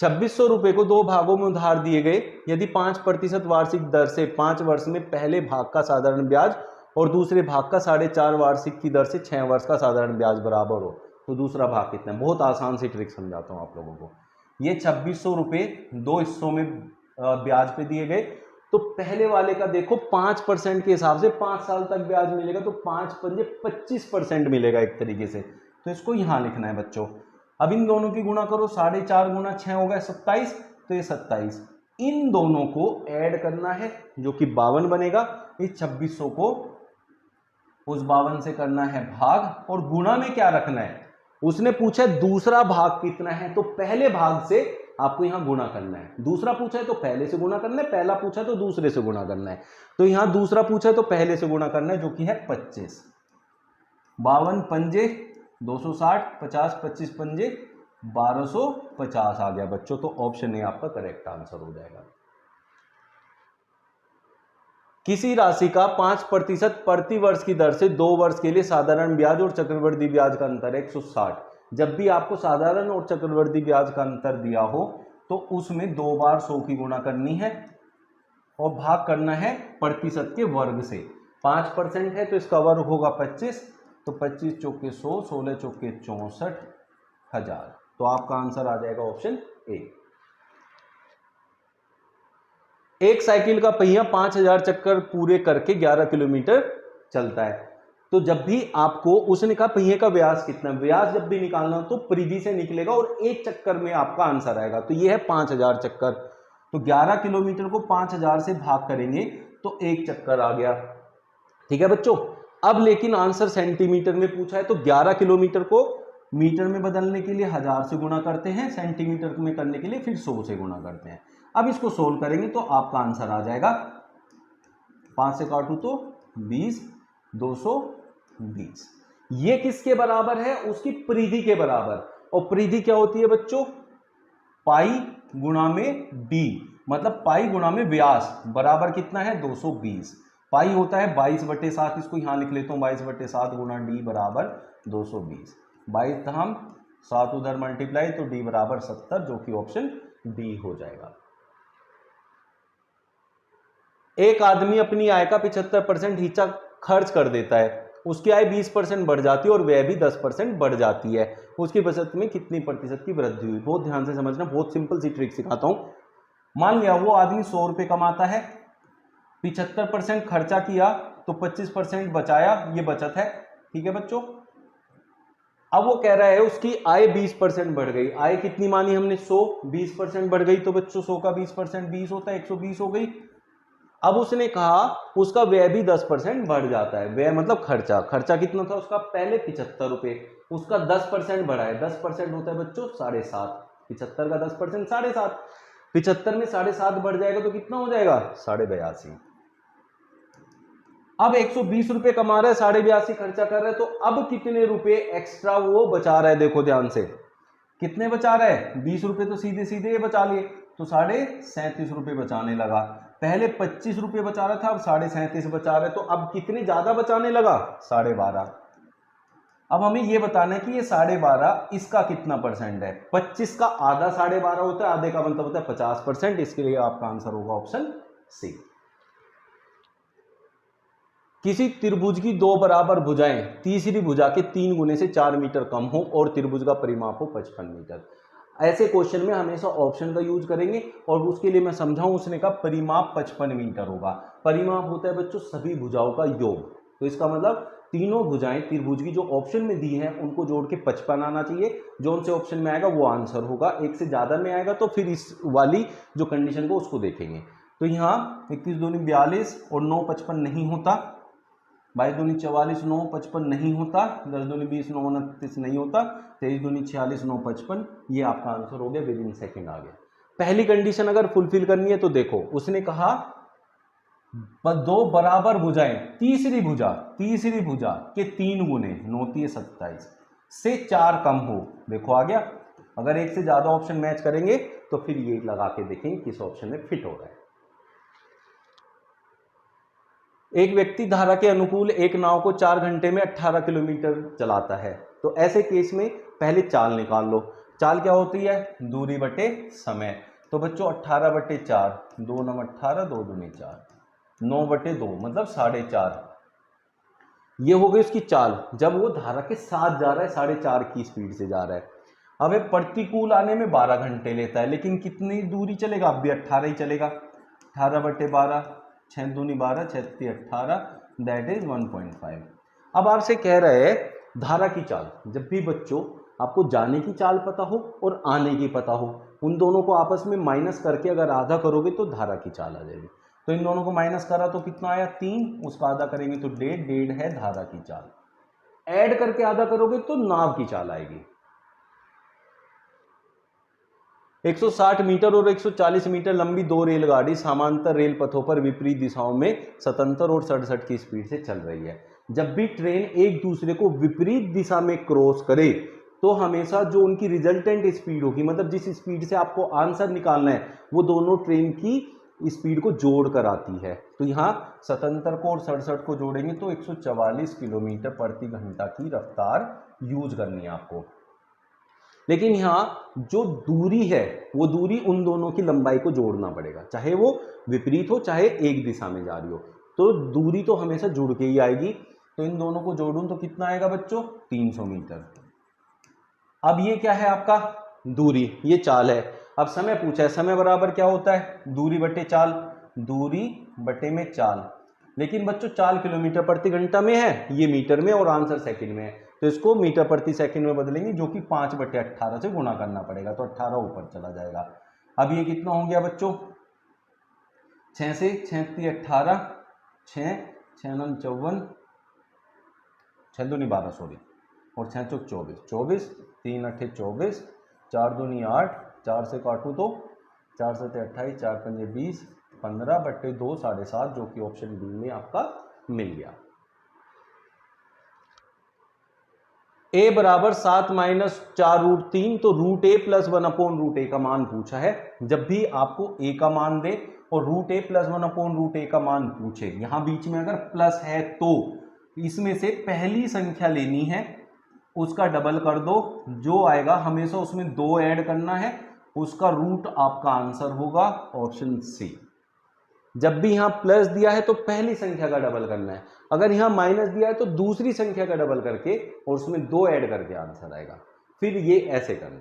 2600 रुपए को दो भागों में उधार दिए गए। यदि 5% वार्षिक दर से 5 वर्ष में पहले भाग का साधारण ब्याज और दूसरे भाग का 4.5 वार्षिक की दर से 6 वर्ष का साधारण ब्याज बराबर हो, तो दूसरा भाग कितना है? बहुत आसान सी ट्रिक समझाता हूं आप लोगों को। ये 2600 रुपए दो हिस्सों में ब्याज पे दिए गए। तो पहले वाले का देखो 5% के हिसाब से 5 साल तक ब्याज मिलेगा, तो 5 पंजे 25% मिलेगा एक तरीके से। तो इसको यहां लिखना है बच्चों। अब इन दोनों की गुणा करो, 4.5 गुना 6 हो गया 27, तो ये 27। इन दोनों को ऐड करना है जो कि 52 बनेगा। इस 2600 को उस 52 से करना है भाग, और गुणा में क्या रखना है? उसने पूछा दूसरा भाग कितना है, तो पहले भाग से आपको यहां गुणा करना है। दूसरा पूछा है तो पहले से गुणा करना है, पहला पूछा है तो दूसरे से गुणा करना है। तो यहां दूसरा पूछा है तो पहले से गुणा करना है, जो कि है 25। 52 पंजे 260, 50 25 पंजे 1250 आ गया बच्चों। तो ऑप्शन ए आपका करेक्ट आंसर हो जाएगा। किसी राशि का 5% प्रति वर्ष की दर से 2 वर्ष के लिए साधारण ब्याज और चक्रवृद्धि ब्याज का अंतर 160। जब भी आपको साधारण और चक्रवृद्धि ब्याज का अंतर दिया हो तो उसमें 2 बार 100 की गुणा करनी है और भाग करना है प्रतिशत के वर्ग से। 5% है तो इसका वर्ग होगा 25, तो 25 चौके 100, 16 चौके 64,000। तो आपका आंसर आ जाएगा ऑप्शन ए। एक साइकिल का पहिया 5000 चक्कर पूरे करके 11 किलोमीटर चलता है। तो जब भी आपको उसने कहा पहिए का व्यास कितना, व्यास जब भी निकालना हो तो परिधि से निकलेगा और एक चक्कर में आपका आंसर आएगा। तो ये है 5000 चक्कर। तो 11 किलोमीटर को 5000 से भाग करेंगे तो एक चक्कर आ गया। ठीक है बच्चों। अब लेकिन आंसर सेंटीमीटर में पूछा है, तो 11 किलोमीटर को मीटर में बदलने के लिए 1000 से गुणा करते हैं, सेंटीमीटर में करने के लिए फिर 100 से गुणा करते हैं। अब इसको सोल्व करेंगे तो आपका आंसर आ जाएगा, 5 से काटू तो 20, 220। ये किसके बराबर है? उसकी परिधि के बराबर। और परिधि क्या होती है बच्चों? पाई गुणा में डी, मतलब पाई गुणा में व्यास बराबर कितना है? 220। पाई होता है 22/7, इसको यहां लिख लेता हूं 22/7 गुणा डी बराबर 220। 22 हम 7 उधर मल्टीप्लाई, तो डी बराबर 70, जो कि ऑप्शन डी हो जाएगा। एक आदमी अपनी आय का 75% हिस्सा खर्च कर देता है। उसकी आय 20% बढ़ जाती है और व्यय भी 10% बढ़ जाती है। उसकी बचत में कितनी प्रतिशत की वृद्धि हुई? बहुत ध्यान से समझना, बहुत सिंपल सी ट्रिक सिखाता हूं। मान लिया वो आदमी 100 रुपए कमाता है, 75% खर्चा किया तो 25% बचाया, ये बचत है। ठीक है बच्चों। अब वो कह रहा है उसकी आय 20% बढ़ गई। आय कितनी मानी हमने? 100, 20% बढ़ गई, तो बच्चों 100 का 20% 20 होता है, 120 हो गई। अब उसने कहा उसका व्यय भी 10% बढ़ जाता है। व्यय मतलब खर्चा। खर्चा कितना था उसका? पहले 75 रुपए, उसका 10% बढ़ा है। 10% होता है बच्चों 7.5। 75 का 10% 7.5। 75 में 7.5 बढ़ जाएगा तो कितना हो जाएगा? 82.5। अब 120 रुपए कमा रहा है, 82.5 खर्चा कर रहा है, तो अब कितने रुपए एक्स्ट्रा वो बचा रहा है? देखो ध्यान से, कितने बचा रहा है? 20 रुपए तो सीधे सीधे ये बचा लिए, तो 37.5 रुपए बचाने लगा। पहले 25 रुपए बचा रहा था, अब 37.5 बचा रहा है, तो अब कितने ज्यादा बचाने लगा? 12.5। अब हमें ये बताना है कि ये 12.5 इसका कितना परसेंट है? 25 का आधा 12.5 होता है, आधे का मतलब होता है 50%। इसके लिए आपका आंसर होगा ऑप्शन सी। किसी त्रिभुज की 2 बराबर भुजाएं तीसरी भुजा के 3 गुने से 4 मीटर कम हो और त्रिभुज का परिमाप हो 55 मीटर। ऐसे क्वेश्चन में हमेशा ऑप्शन का यूज करेंगे, और उसके लिए मैं समझाऊं, उसने कहा परिमाप 55 मीटर होगा। परिमाप होता है बच्चों सभी भुजाओं का योग। तो इसका मतलब तीनों भुजाएं त्रिभुज की जो ऑप्शन में दी हैं उनको जोड़ के 55 आना चाहिए। जो उनसे ऑप्शन में आएगा वो आंसर होगा। एक से ज्यादा में आएगा तो फिर इस वाली जो कंडीशन को उसको देखेंगे। तो यहाँ 21 दूनी 42 और 9 55 नहीं होता, 22 दूनी 44 9 55 नहीं होता, 10 दूनी 20 9 29 नहीं होता, 23 दूनी 46 9 55। ये आपका आंसर हो गया, विद इन सेकेंड आ गया। पहली कंडीशन अगर फुलफिल करनी है तो देखो, उसने कहा 2 बराबर भुजाएं तीसरी भुजा के 3 गुने 9 × 27 से 4 कम हो। देखो आ गया। अगर एक से ज्यादा ऑप्शन मैच करेंगे तो फिर ये लगा के देखेंगे किस ऑप्शन में फिट हो रहा है। एक व्यक्ति धारा के अनुकूल एक नाव को 4 घंटे में 18 किलोमीटर चलाता है। तो ऐसे केस में पहले चाल निकाल लो। चाल क्या होती है? दूरी बटे समय। तो बच्चों 18/4, 2 9 18, 2 दूनी 4, 9/2 मतलब 4.5। ये हो गई उसकी चाल जब वो धारा के साथ जा रहा है, 4.5 की स्पीड से जा रहा है। अब ये प्रतिकूल आने में 12 घंटे लेता है, लेकिन कितनी दूरी चलेगा? अब भी 18 ही चलेगा। 18/12, 6 दूनी 12, 6 3 18, दैट इज 1.5। अब आपसे कह रहे हैं धारा की चाल। जब भी बच्चों आपको जाने की चाल पता हो और आने की पता हो, उन दोनों को आपस में माइनस करके अगर आधा करोगे तो धारा की चाल आ जाएगी। तो इन दोनों को माइनस करा तो कितना आया? 3, उसका आधा करेंगे तो 1.5, 1.5 है धारा की चाल। ऐड करके आधा करोगे तो नाव की चाल आएगी। 160 मीटर और 140 मीटर लंबी दो रेलगाड़ी समांतर रेल पथों पर विपरीत दिशाओं में स्वतंत्र और 67 की स्पीड से चल रही है। जब भी ट्रेन एक दूसरे को विपरीत दिशा में क्रॉस करे तो हमेशा जो उनकी रिजल्टेंट स्पीड होगी, मतलब जिस स्पीड से आपको आंसर निकालना है, वो दोनों ट्रेन की स्पीड को जोड़ कर आती है। तो यहाँ 77 को और 67 को जोड़ेंगे तो 144 किलोमीटर प्रति घंटा की रफ्तार यूज करनी है आपको। लेकिन यहाँ जो दूरी है वो दूरी उन दोनों की लंबाई को जोड़ना पड़ेगा, चाहे वो विपरीत हो चाहे एक दिशा में जा रही हो, तो दूरी तो हमेशा जुड़ के ही आएगी। तो इन दोनों को जोड़ूं तो कितना आएगा बच्चों? 300 मीटर। अब ये क्या है आपका? दूरी, ये चाल है। अब समय पूछा है, समय बराबर क्या होता है? दूरी बटे चाल, दूरी बटे में चाल। लेकिन बच्चों चाल किलोमीटर प्रति घंटा में है, ये मीटर में, और आंसर सेकंड में है, तो इसको मीटर प्रति सेकंड में बदलेंगे, जो कि 5/18 से गुणा करना पड़ेगा, तो 18 ऊपर चला जाएगा। अब ये कितना हो गया बच्चों? 6 से 6 3 18, 6 6 9 54, 6 दूनी 12 सॉरी, और 6 चौक 24, 24 3 8 24, 4 दूनी 8, 4 से काटूँ तो 4 7 28, 4 5 20, 15/2 7.5, जो कि ऑप्शन बी में आपका मिल गया। a बराबर 7 - 4√3, तो √a + 1/√a का मान पूछा है। जब भी आपको a का मान दे और √a + 1/√a का मान पूछे, यहां बीच में अगर प्लस है तो इसमें से पहली संख्या लेनी है, उसका डबल कर दो, जो आएगा हमेशा उसमें 2 ऐड करना है, उसका रूट आपका आंसर होगा ऑप्शन सी। जब भी यहां प्लस दिया है तो पहली संख्या का डबल करना है, अगर यहां माइनस दिया है तो दूसरी संख्या का डबल करके और उसमें 2 ऐड करके आंसर आएगा। फिर ये ऐसे करना।